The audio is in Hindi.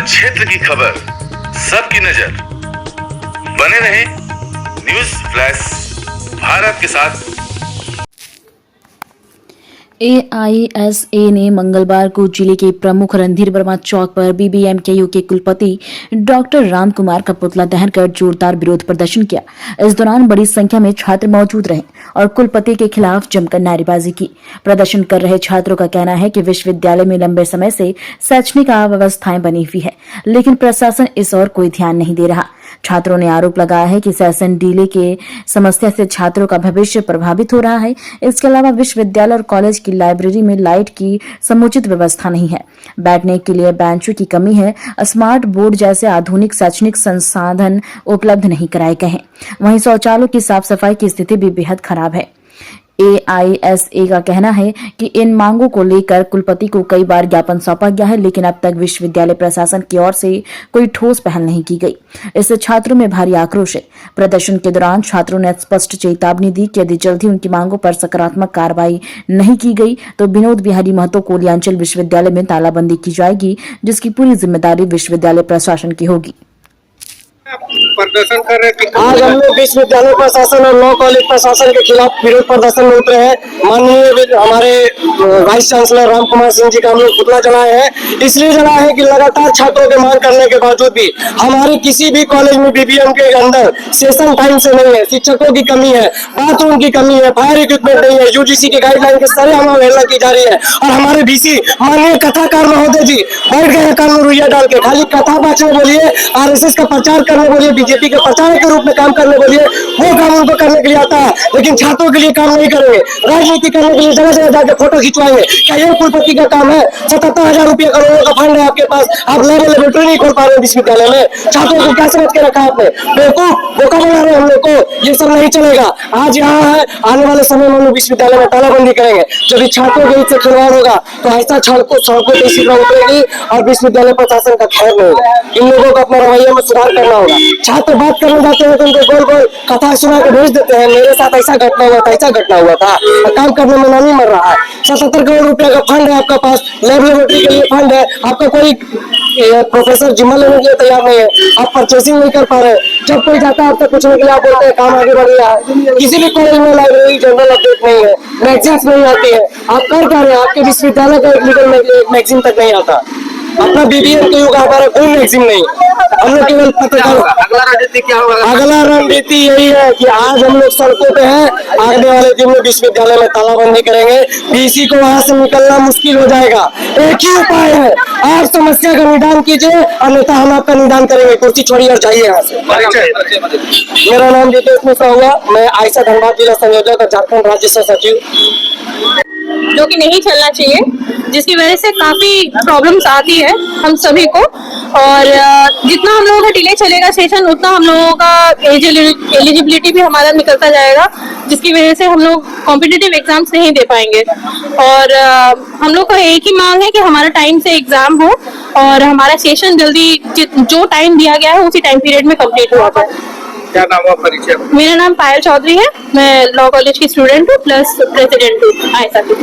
हर क्षेत्र की खबर, सबकी नजर। बने रहे न्यूज फ्लैश भारत के साथ। AISA ने मंगलवार को जिले के प्रमुख रणधीर वर्मा चौक पर BBMKU के कुलपति डॉक्टर राम कुमार का पुतला दहन कर जोरदार विरोध प्रदर्शन किया। इस दौरान बड़ी संख्या में छात्र मौजूद रहे और कुलपति के खिलाफ जमकर नारेबाजी की। प्रदर्शन कर रहे छात्रों का कहना है कि विश्वविद्यालय में लंबे समय से शैक्षणिक अव्यवस्थाएं बनी हुई है, लेकिन प्रशासन इस ओर कोई ध्यान नहीं दे रहा। छात्रों ने आरोप लगाया है कि सेशन डिले के समस्या से छात्रों का भविष्य प्रभावित हो रहा है। इसके अलावा विश्वविद्यालय और कॉलेज की लाइब्रेरी में लाइट की समुचित व्यवस्था नहीं है, बैठने के लिए बेंचों की कमी है, स्मार्ट बोर्ड जैसे आधुनिक शैक्षणिक संसाधन उपलब्ध नहीं कराए गए हैं। वहीं शौचालयों की साफ सफाई की स्थिति भी बेहद खराब है। AISA का कहना है कि इन मांगों को लेकर कुलपति को कई बार ज्ञापन सौंपा गया है, लेकिन अब तक विश्वविद्यालय प्रशासन की ओर से कोई ठोस पहल नहीं की गई। इससे छात्रों में भारी आक्रोश है। प्रदर्शन के दौरान छात्रों ने स्पष्ट चेतावनी दी कि यदि जल्द ही उनकी मांगों पर सकारात्मक कार्रवाई नहीं की गई तो विनोद बिहारी महतो कोलियांचल विश्वविद्यालय में तालाबंदी की जाएगी, जिसकी पूरी जिम्मेदारी विश्वविद्यालय प्रशासन की होगी। प्रदर्शन कर रहे थे। आज हम लोग विश्वविद्यालय प्रशासन और लॉ कॉलेज प्रशासन के खिलाफ विरोध प्रदर्शन में उतरे हैं। माननीय हमारे वाइस चांसलर राम कुमार सिंह जी का हम लोग पुतला जलाए हैं। इसलिए जलाए हैं कि लगातार छात्रों के मांग करने के बावजूद भी हमारे किसी भी कॉलेज में BBM के अंदर सेशन टाइम से नहीं है, शिक्षकों की कमी है, बाथरूम की कमी है, फायर इक्विपमेंट नहीं है, UGC के गाइडलाइन के सारे अवहेलना की जा रही है। और हमारे VC माननीय कथाकार महोदय जी बैठ गए कानून रुइया डाल के, खाली कथा बांचने बोलिए, RSS का प्रचार करने बोलिए, बीजेपी के प्रचारक के रूप में काम करने के लिए वो काम उनको करने के लिए आता है, लेकिन छात्रों के लिए काम नहीं करेंगे। राजनीति करने के लिए जगह जगह जाकर फोटो खिंचवाएंगे। क्या ये कुलपति का काम है? 77,000 रुपया करोड़ों का फंड है आपके पास, आप लेबोरेटरी नहीं खोल पा रहे विश्वविद्यालय में। छात्रों को क्या समझ के रखा आपने? बेवकूफ बोका बना रहे हम लोग को। ये सब नहीं चलेगा। आज यहाँ है, आने वाले समय में हम लोग विश्वविद्यालय में तालाबंदी करेंगे। जब छात्रों के हित से खिलवाड़ होगा तो ऐसा सड़कों पर इसी तरह उतरेगी और विश्वविद्यालय प्रशासन का खैर नहीं होगा। इन लोगों को अपने रवैये में सुधार करना होगा। छात्र बात करने जाते हैं तो उनको गोल गोल कथा सुना के भेज देते हैं, मेरे साथ ऐसा घटना हुआ था, ऐसा घटना हुआ था। काम करने में नहीं मर रहा है। 77 करोड़ रुपया का फंड है आपका पास, लेबोरेटरी के लिए फंड है, आपका कोई प्रोफेसर जिम्मा लेने के लिए तैयार नहीं है, आप परचेसिंग नहीं कर पा रहे। जब कोई जाता है आपसे पूछने के लिए आप बोलते हैं काम आगे बढ़ रहा है। किसी भी कॉलेज में लाइब्रेरी जनरल अपडेट नहीं है, मैगजीन्स नहीं आती है। आप कर पा रहे हैं? आपके विश्वविद्यालय का एक लीगल मैगजीन तक नहीं आता। अपना BBMKU का हमारा कोई मैगजीन नहीं। हम लोग केवल पत्रकार। अगला रणनीति यही है कि आज हम लोग सड़कों पे हैं, आने वाले दिन में विश्वविद्यालय में तालाबंदी करेंगे। VC को वहां से निकलना मुश्किल हो जाएगा। एक ही उपाय है, आप समस्या का निदान कीजिए, अन्यथा हम आपका निदान करेंगे। कुर्सी छोड़िए और जाइए यहाँ से। मेरा नाम जितेश मिश्रा हुआ, मैं आयशा धनबाद जिला संयोजक और झारखंड राज्य सचिव। जो कि नहीं चलना चाहिए, जिसकी वजह से काफी प्रॉब्लम्स आती है हम सभी को। और जितना हम लोगों का डिले चलेगा सेशन, उतना हम लोगों का एलिजिबिलिटी भी हमारा निकलता जाएगा, जिसकी वजह से हम लोग कॉम्पिटिटिव एग्जाम्स नहीं दे पाएंगे। और हम लोग का एक ही मांग है कि हमारा टाइम से एग्जाम हो और हमारा सेशन जल्दी जो टाइम दिया गया है उसी टाइम पीरियड में कंप्लीट हुआ था। क्या नाम हुआ परिचय? मेरा नाम पायल चौधरी है, मैं लॉ कॉलेज की स्टूडेंट हूँ प्लस प्रेसिडेंट हूँ आयशा की।